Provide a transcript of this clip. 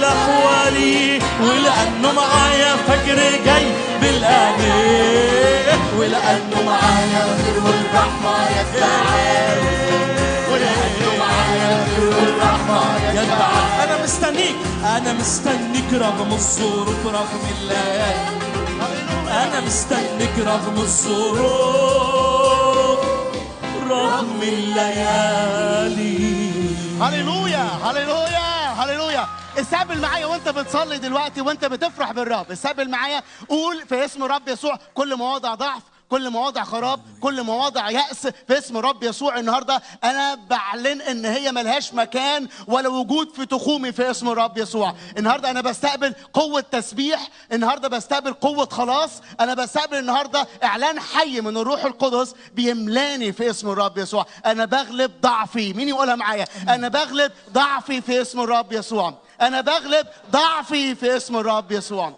كل أحوالي، ولأنه معايا فجر جاي بالآمين، ولأنه معايا خير والرحمة يتبعني، ولأنه معايا خير والرحمة يتبعني. أنا مستنيك، أنا مستنيك رغم الظروف رغم الليالي، أنا مستنيك رغم الظروف رغم الليالي. هللويا هللويا هللويا. استقبل معايا وانت بتصلي دلوقتي وانت بتفرح بالرب. استقبل معايا، قول في اسم رب يسوع كل مواضع ضعف، كل مواضع خراب، كل مواضع يأس في اسم رب يسوع. النهارده انا بعلن ان هي ملهاش مكان ولا وجود في تخومي في اسم رب يسوع. النهارده انا بستقبل قوة تسبيح، النهارده بستقبل قوة خلاص، انا بستقبل النهارده اعلان حي من الروح القدس بيملاني في اسم الرب يسوع. انا بغلب ضعفي. مين يقولها معايا؟ انا بغلب ضعفي في اسم الرب يسوع. انا بغلب ضعفي في اسم الرب يسوع.